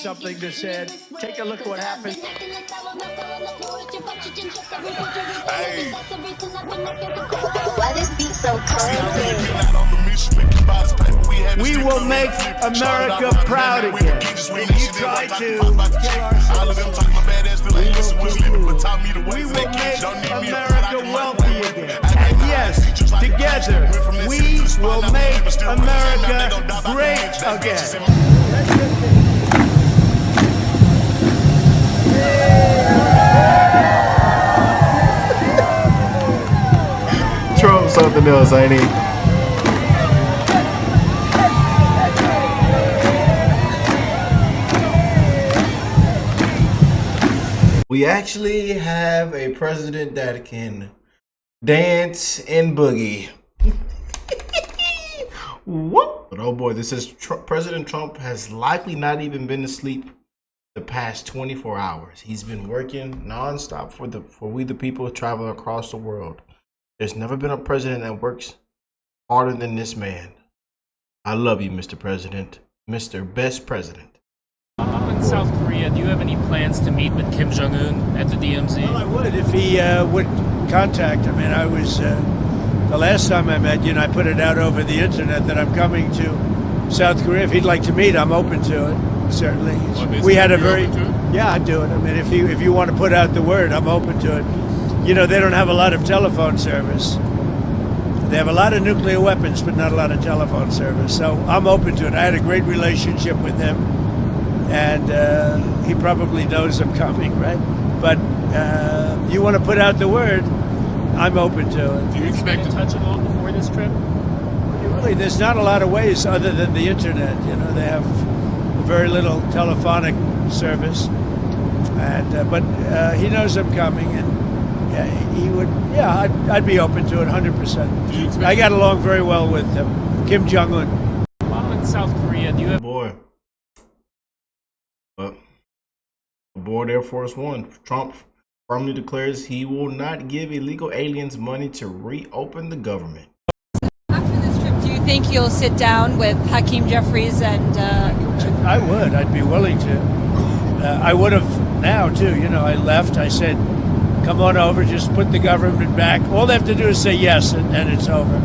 something to say. Take a look at what happened. Hey. Why this beat so cold? We will make America proud again. When you try to kill our we will make America wealthy again. And yes, together, we will make America great again. Trump something else, ain't he? We actually have a president that can dance and boogie. What? But oh boy, this is President Trump has likely not even been asleep the past 24 hours. He's been working nonstop for we the people traveling across the world. There's never been a president that works harder than this man. I love you, Mr. President. Mr. Best President. In South Korea, do you have any plans to meet with Kim Jong-un at the DMZ? Well, I would if he would contact. I mean, I was, the last time I met you, and I put it out over the internet that I'm coming to South Korea. If he'd like to meet, I'm open to it, certainly. We had a very, yeah, I'd do it. I mean, if you want to put out the word, I'm open to it. You know, they don't have a lot of telephone service. They have a lot of nuclear weapons, but not a lot of telephone service. So I'm open to it. I had a great relationship with him. And he probably knows I'm coming, right? But you want to put out the word, I'm open to it. Do you expect to touch at all before this trip? Really, there's not a lot of ways other than the internet. You know, they have very little telephonic service, and but he knows I'm coming, and he would. Yeah, I'd be open to it 100%. I got along very well with Kim Jong-un. While in South Korea, do you have? Boy. Aboard Air Force One, Trump firmly declares he will not give illegal aliens money to reopen the government. After this trip, do you think you'll sit down with Hakeem Jeffries and... I would. I'd be willing to. I would have now, too. You know, I left. I said, come on over, just put the government back. All they have to do is say yes, and it's over.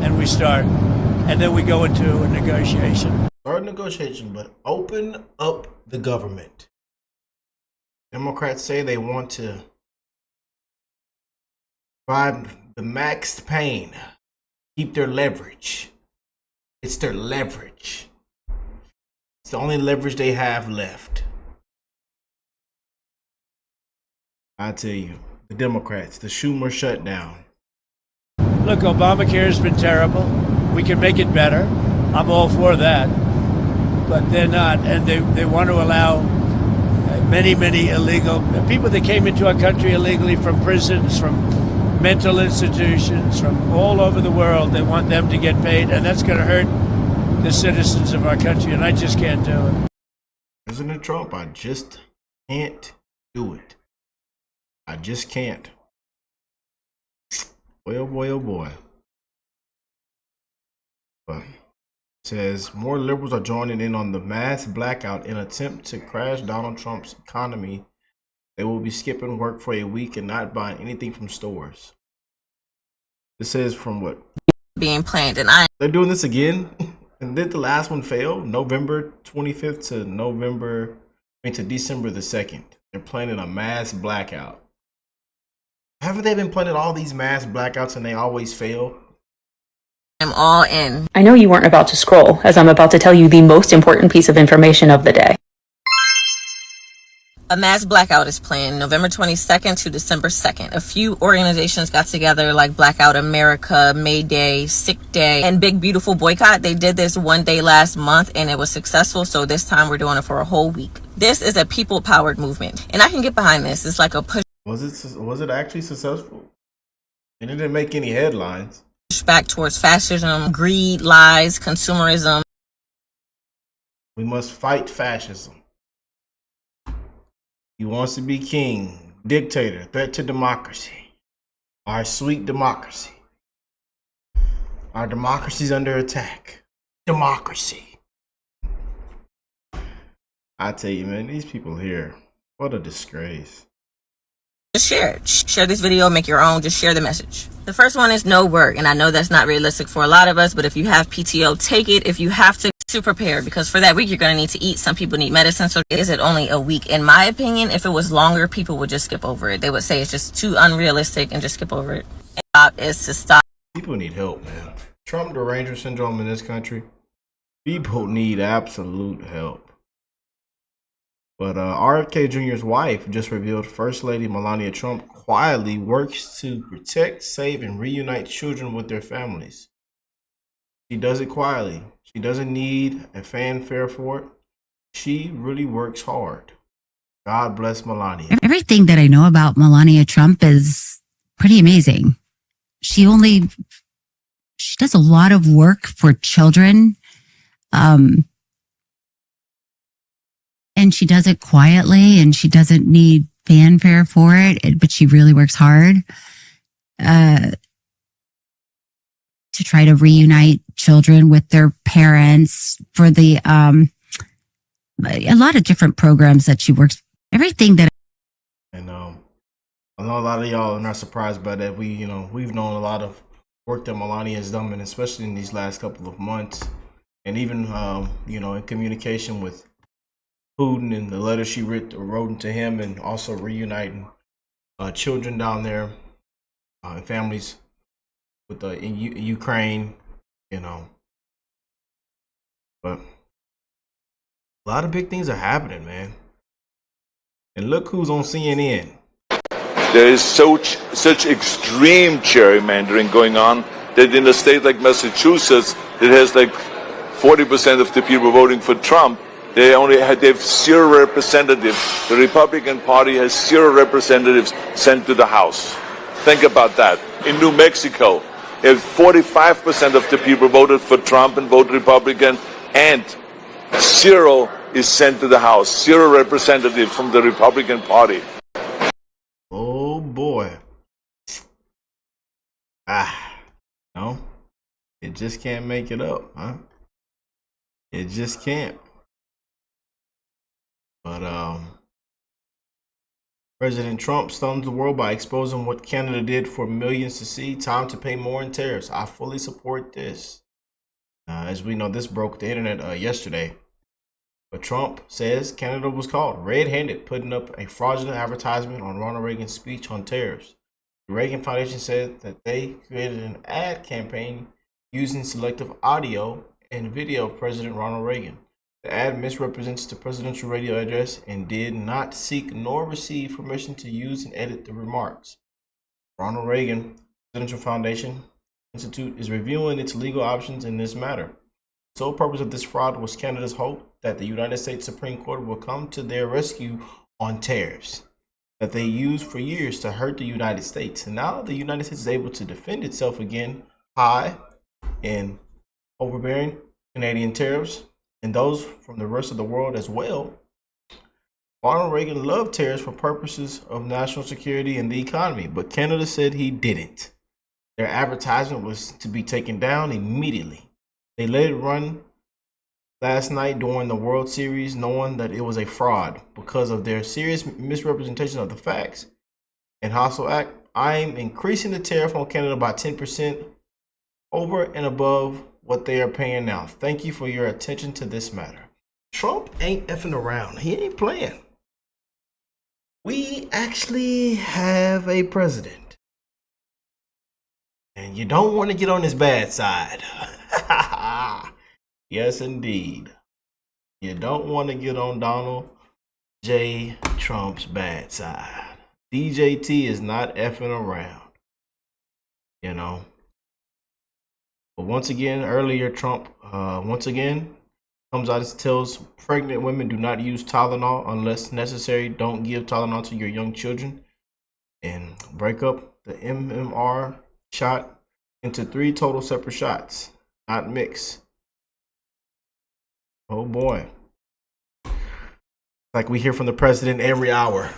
And we start. And then we go into a negotiation. Start negotiation, but open up the government. Democrats say they want to provide the max pain, keep their leverage. It's their leverage. It's the only leverage they have left. I tell you, the Democrats, the Schumer shutdown. Look, Obamacare has been terrible. We can make it better. I'm all for that. But they're not, and they want to allow many illegal people that came into our country illegally from prisons, from mental institutions, from all over the world. They want them to get paid, and that's going to hurt the citizens of our country, and I just can't do it. President Trump, I just can't do it. I just can't. Boy, oh boy, oh boy. But says more liberals are joining in on the mass blackout in an attempt to crash Donald Trump's economy. They will be skipping work for a week and not buying anything from stores. This says from what? Being planned, and they're doing this again. And did the last one fail? November 25th to December the 2nd. They're planning a mass blackout. Haven't they been planning all these mass blackouts and they always fail? I'm all in. I know you weren't about to scroll, as I'm about to tell you the most important piece of information of the day. A mass blackout is planned November 22nd to December 2nd. A few organizations got together like Blackout America, May Day, Sick Day, and Big Beautiful Boycott. They did this one day last month and it was successful, so this time we're doing it for a whole week. This is a people-powered movement, and I can get behind this. It's like a push. Was it actually successful? It didn't make any headlines. Back towards fascism, greed, lies, consumerism. We must fight fascism. He wants to be king, dictator, threat to democracy. Our sweet democracy. Our democracy's under attack. Democracy. I tell you, man, these people here, what a disgrace. Just share it. Share this video, make your own, just share the message. The first one is no work, and I know that's not realistic for a lot of us, but if you have PTO, take it. If you have to prepare, because for that week you're going to need to eat. Some people need medicine, so is it only a week? In my opinion, if it was longer, people would just skip over it. They would say it's just too unrealistic and just skip over it. And job is to stop. People need help, man. Trump derangement syndrome in this country. People need absolute help. But RFK Jr.'s wife just revealed First Lady Melania Trump quietly works to protect, save, and reunite children with their families. She does it quietly. She doesn't need a fanfare for it. She really works hard. God bless Melania. Everything that I know about Melania Trump is pretty amazing. She does a lot of work for children. And she does it quietly, and she doesn't need fanfare for it, but she really works hard to try to reunite children with their parents for the a lot of different programs that she works. Everything that. And I know a lot of y'all are not surprised by that. We've known a lot of work that Melania has done, and especially in these last couple of months, and even in communication with Putin and the letter she wrote to him, and also reuniting children down there and families with in Ukraine, But a lot of big things are happening, man. And look who's on CNN. There is such extreme gerrymandering going on that in a state like Massachusetts, it has like 40% of the people voting for Trump. They have zero representatives. The Republican Party has zero representatives sent to the House. Think about that. In New Mexico, if 45% of the people voted for Trump and voted Republican, and zero is sent to the House. Zero representative from the Republican Party. Oh boy. No. It just can't make it up, huh? It just can't. But President Trump stuns the world by exposing what Canada did for millions to see. Time to pay more in tariffs. I fully support this. As we know, this broke the internet yesterday. But Trump says Canada was caught red-handed, putting up a fraudulent advertisement on Ronald Reagan's speech on tariffs. The Reagan Foundation said that they created an ad campaign using selective audio and video of President Ronald Reagan. The ad misrepresents the presidential radio address and did not seek nor receive permission to use and edit the remarks. Ronald Reagan Presidential Foundation Institute is reviewing its legal options in this matter. The sole purpose of this fraud was Canada's hope that the United States Supreme Court will come to their rescue on tariffs that they used for years to hurt the United States. And now the United States is able to defend itself again high and overbearing Canadian tariffs and those from the rest of the world as well. Ronald Reagan loved tariffs for purposes of national security and the economy, but Canada said he didn't. Their advertisement was to be taken down immediately. They let it run last night during the World Series, knowing that it was a fraud because of their serious misrepresentation of the facts. And hostile act, I'm increasing the tariff on Canada by 10% over and above what they are paying now. Thank you for your attention to this matter. Trump ain't effing around. He ain't playing. We actually have a president. And you don't want to get on his bad side. Yes, indeed. You don't want to get on Donald J. Trump's bad side. DJT is not effing around. But once again, earlier, Trump once again comes out and tells pregnant women do not use Tylenol unless necessary. Don't give Tylenol to your young children. And break up the MMR shot into 3 total separate shots, not mix. Oh boy. Like we hear from the president every hour.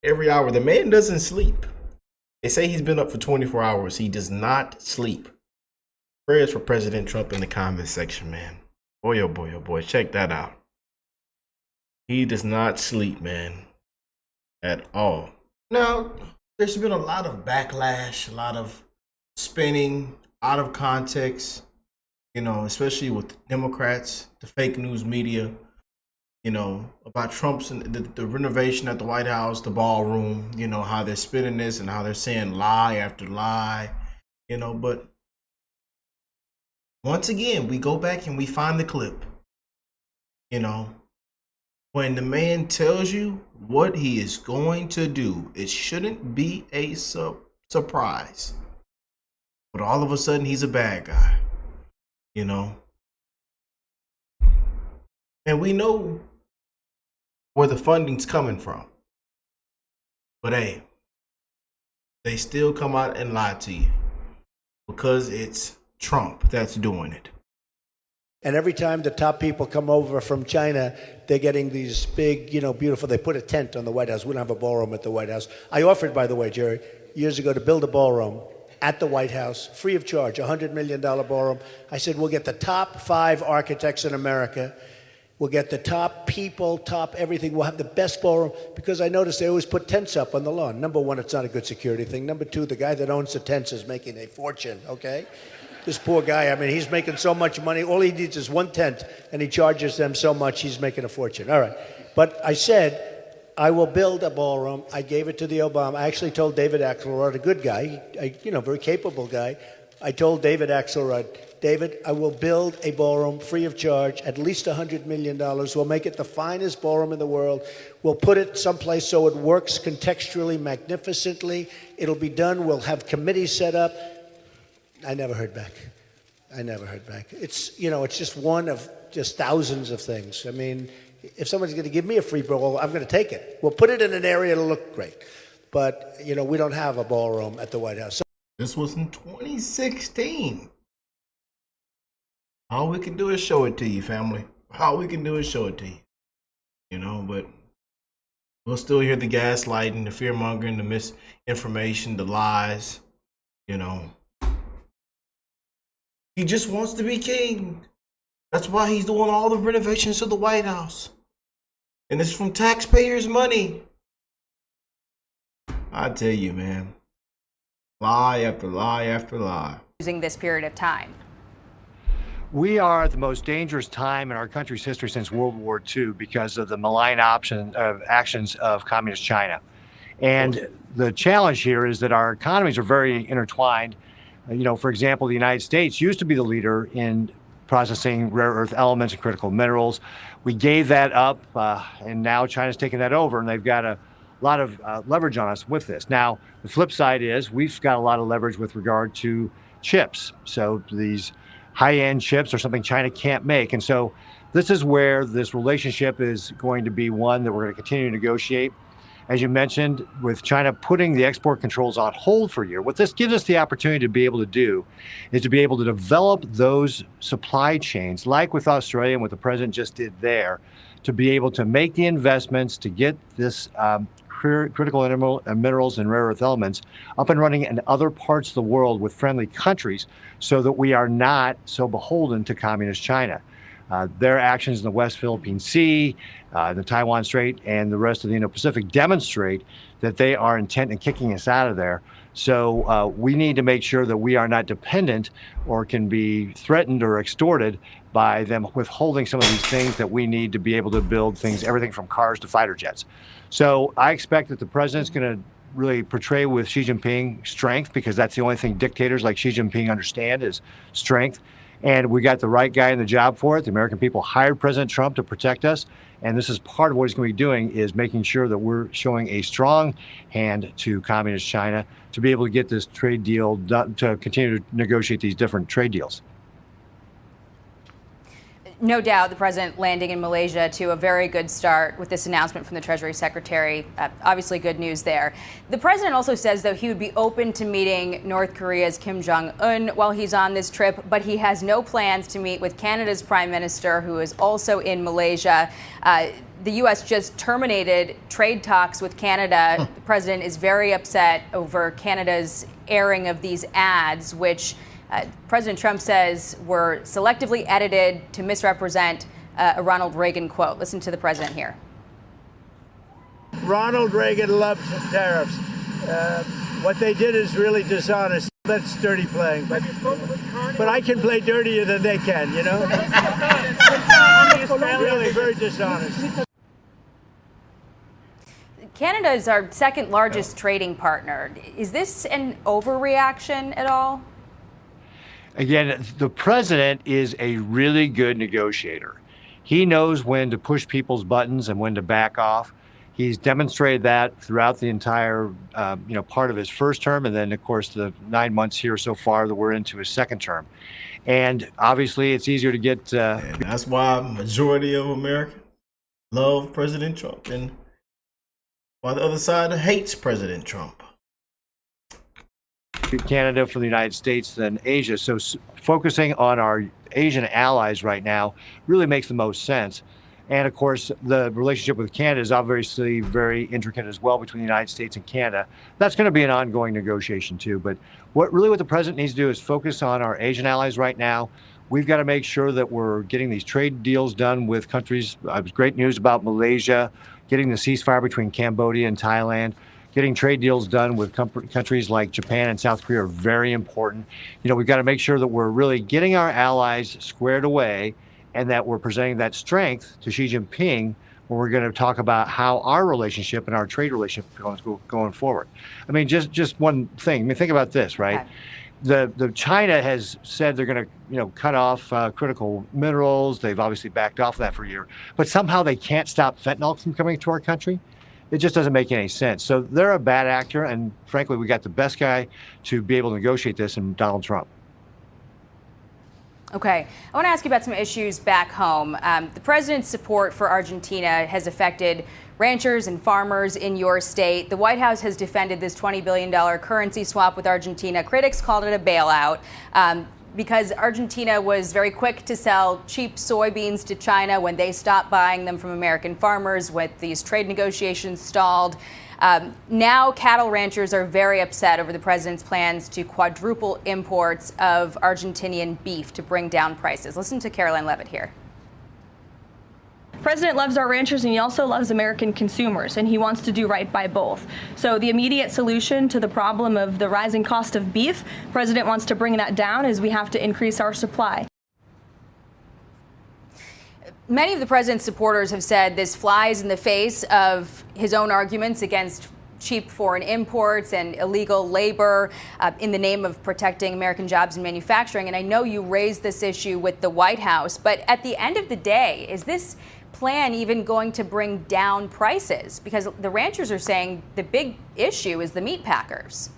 Every hour. The man doesn't sleep. They say he's been up for 24 hours. He does not sleep. Prayers for President Trump in the comments section, man. Boy, oh boy, oh boy. Check that out. He does not sleep, man, at all. Now, there's been a lot of backlash, a lot of spinning out of context, especially with the Democrats, the fake news media, about Trump's and the renovation at the White House, the ballroom, how they're spinning this and how they're saying lie after lie, but once again, we go back and we find the clip, when the man tells you what he is going to do, it shouldn't be a surprise. But all of a sudden, he's a bad guy, And we know where the funding's coming from. But hey, they still come out and lie to you because it's Trump that's doing it. And every time the top people come over from China, they're getting these big, beautiful, they put a tent on the White House. We don't have a ballroom at the White House. I offered, by the way, Jerry, years ago to build a ballroom at the White House, free of charge, $100 million ballroom. I said, we'll get the top 5 architects in America. We'll get the top people, top everything. We'll have the best ballroom, because I noticed they always put tents up on the lawn. Number one, it's not a good security thing. Number two, the guy that owns the tents is making a fortune, okay? This poor guy, he's making so much money. All he needs is one tent, and he charges them so much, he's making a fortune. All right. But I said, I will build a ballroom. I gave it to the Obama. I actually told David Axelrod, a good guy, very capable guy. I told David Axelrod, David, I will build a ballroom free of charge, at least $100 million. We'll make it the finest ballroom in the world. We'll put it someplace so it works contextually, magnificently. It'll be done. We'll have committees set up. I never heard back. It's, it's just one of just thousands of things. If someone's going to give me a free ballroom, I'm going to take it. We'll put it in an area that'll look great. But, we don't have a ballroom at the White House. So this was in 2016. All we can do is show it to you, family. All we can do is show it to you. But we'll still hear the gaslighting, the fear-mongering, the misinformation, the lies, He just wants to be king. That's why he's doing all the renovations to the White House. And it's from taxpayers' money. I tell you, man. Lie after lie after lie. Using this period of time. We are at the most dangerous time in our country's history since World War II because of the malign actions of Communist China. And the challenge here is that our economies are very intertwined. For example, the United States used to be the leader in processing rare earth elements and critical minerals. We gave that up, and now China's taken that over, and they've got a lot of leverage on us with this. Now, the flip side is we've got a lot of leverage with regard to chips. So these high-end chips are something China can't make. And so this is where this relationship is going to be one that we're going to continue to negotiate. As you mentioned, with China putting the export controls on hold for a year, what this gives us the opportunity to be able to do is to be able to develop those supply chains, like with Australia and what the president just did there, to be able to make the investments to get this critical minerals and rare earth elements up and running in other parts of the world with friendly countries so that we are not so beholden to communist China. Their actions in the West Philippine Sea, the Taiwan Strait, and the rest of the Indo-Pacific demonstrate that they are intent in kicking us out of there. So we need to make sure that we are not dependent or can be threatened or extorted by them withholding some of these things that we need to be able to build things, everything from cars to fighter jets. So I expect that the president's going to really portray with Xi Jinping strength, because that's the only thing dictators like Xi Jinping understand is strength. And we got the right guy in the job for it. The American people hired President Trump to protect us. And this is part of what he's going to be doing, is making sure that we're showing a strong hand to communist China to be able to get this trade deal done, to continue to negotiate these different trade deals. No doubt the president landing in Malaysia to a very good start with this announcement from the Treasury Secretary. Obviously good news there. The president also says, though, he would be open to meeting North Korea's Kim Jong-un while he's on this trip, but he has no plans to meet with Canada's prime minister, who is also in Malaysia. The U.S. just terminated trade talks with Canada. The president is very upset over Canada's airing of these ads, which President Trump says were selectively edited to misrepresent a Ronald Reagan quote. Listen to the president here. Ronald Reagan loved tariffs. What they did is really dishonest. That's dirty playing. But I can play dirtier than they can, you know? Really, very dishonest. Canada is our second largest trading partner. Is this an overreaction at all? Again, the president is a really good negotiator. He knows when to push people's buttons and when to back off. He's demonstrated that throughout the entire, part of his first term, and then, of course, the 9 months here so far that we're into his second term. And obviously, it's easier to get. And that's why majority of America love President Trump, and while the other side hates President Trump. Canada from the United States than Asia. So focusing on our Asian allies right now really makes the most sense. And of course, the relationship with Canada is obviously very intricate as well between the United States and Canada. That's going to be an ongoing negotiation too. But what the president needs to do is focus on our Asian allies right now. We've got to make sure that we're getting these trade deals done with countries. It was great news about Malaysia, getting the ceasefire between Cambodia and Thailand. Getting trade deals done with countries like Japan and South Korea are very important. We've got to make sure that we're really getting our allies squared away and that we're presenting that strength to Xi Jinping when we're going to talk about how our relationship and our trade relationship going forward. I mean, just one thing. I mean, think about this, right? Okay. The China has said they're going to, cut off critical minerals. They've obviously backed off of that for a year, but somehow they can't stop fentanyl from coming to our country. It just doesn't make any sense. So they're a bad actor, and frankly, we got the best guy to be able to negotiate this in Donald Trump. Okay, I want to ask you about some issues back home. The president's support for Argentina has affected ranchers and farmers in your state. The White House has defended this $20 billion currency swap with Argentina. Critics called it a bailout. Because Argentina was very quick to sell cheap soybeans to China when they stopped buying them from American farmers, with these trade negotiations stalled. Now cattle ranchers are very upset over the president's plans to quadruple imports of Argentinian beef to bring down prices. Listen to Caroline Levitt here. The president loves our ranchers, and he also loves American consumers, and he wants to do right by both. So the immediate solution to the problem of the rising cost of beef, the president wants to bring that down, is we have to increase our supply. Many of the president's supporters have said this flies in the face of his own arguments against cheap foreign imports and illegal labor in the name of protecting American jobs and manufacturing. And I know you raised this issue with the White House, but at the end of the day, is this plan even going to bring down prices? Because the ranchers are saying the big issue is the meat packers.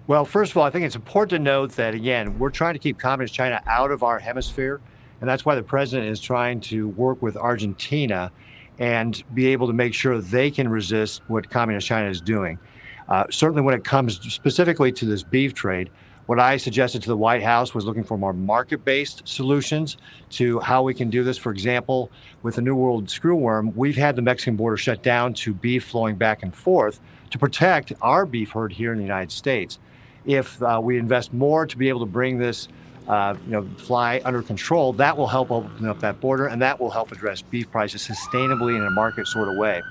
Well, first of all, I think it's important to note that, again, we're trying to keep Communist China out of our hemisphere. And that's why the president is trying to work with Argentina and be able to make sure they can resist what Communist China is doing. Certainly when it comes specifically to this beef trade, what I suggested to the White House was looking for more market-based solutions to how we can do this. For example, with the New World screwworm, we've had the Mexican border shut down to beef flowing back and forth to protect our beef herd here in the United States. If we invest more to be able to bring this fly under control, that will help open up that border, and that will help address beef prices sustainably in a market sort of way.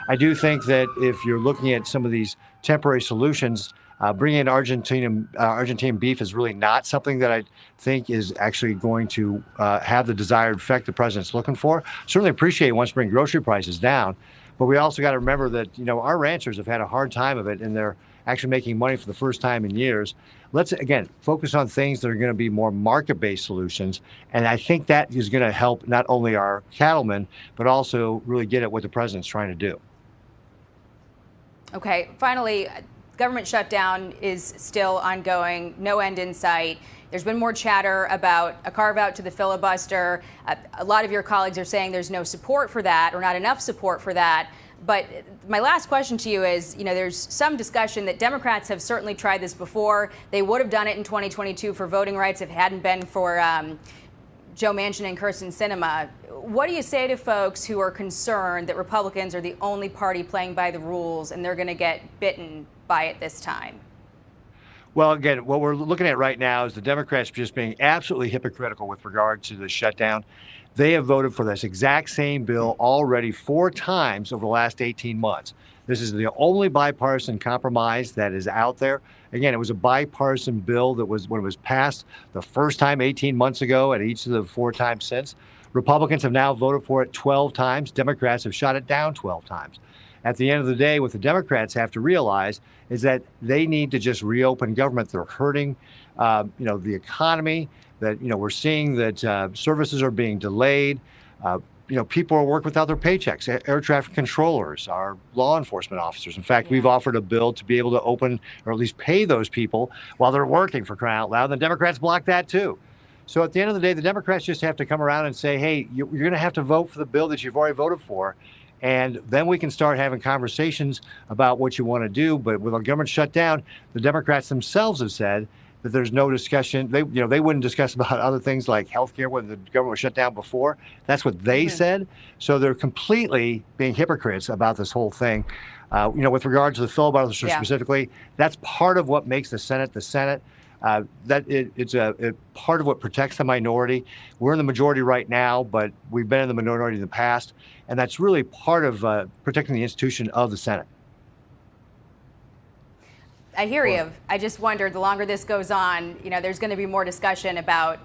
I do think that if you're looking at some of these temporary solutions, bringing in Argentinian beef is really not something that I think is actually going to have the desired effect the president's looking for. Certainly appreciate he wants to bring grocery prices down, but we also got to remember that our ranchers have had a hard time of it, and they're actually making money for the first time in years. Let's, again, focus on things that are going to be more market-based solutions. And I think that is going to help not only our cattlemen, but also really get at what the president's trying to do. Okay, finally, government shutdown is still ongoing, no end in sight. There's been more chatter about a carve-out to the filibuster. A lot of your colleagues are saying there's no support for that, or not enough support for that. But my last question to you is, there's some discussion that Democrats have certainly tried this before. They would have done it in 2022 for voting rights if it hadn't been for Joe Manchin and Kyrsten Sinema. What do you say to folks who are concerned that Republicans are the only party playing by the rules and they're going to get bitten by it this time? Well, again, what we're looking at right now is the Democrats just being absolutely hypocritical with regard to the shutdown. They have voted for this exact same bill already 4 times over the last 18 months. This is the only bipartisan compromise that is out there. Again, it was a bipartisan bill that was, when it was passed the first time 18 months ago and each of the 4 times since. Republicans have now voted for it 12 times. Democrats have shot it down 12 times. At the end of the day, what the Democrats have to realize is that they need to just reopen government. They're hurting, the economy. That we're seeing that services are being delayed. People are working without their paychecks. Air traffic controllers, our law enforcement officers. In fact, we've offered a bill to be able to open or at least pay those people while they're working, for crying out loud. And the Democrats blocked that too. So at the end of the day, the Democrats just have to come around and say, hey, you're going to have to vote for the bill that you've already voted for. And then we can start having conversations about what you want to do. But with our government shutdown, the Democrats themselves have said that there's no discussion. They wouldn't discuss about other things like healthcare when the government was shut down before. That's what they said. So they're completely being hypocrites about this whole thing. With regard to the filibuster specifically, that's part of what makes the Senate the Senate. It's part of what protects the minority. We're in the majority right now, but we've been in the minority in the past, and that's really part of protecting the institution of the Senate. I hear you. I just wondered, the longer this goes on, there's going to be more discussion about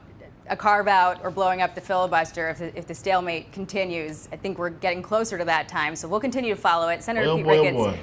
a carve-out or blowing up the filibuster if the stalemate continues. I think we're getting closer to that time, so we'll continue to follow it. Senator Pete Ricketts,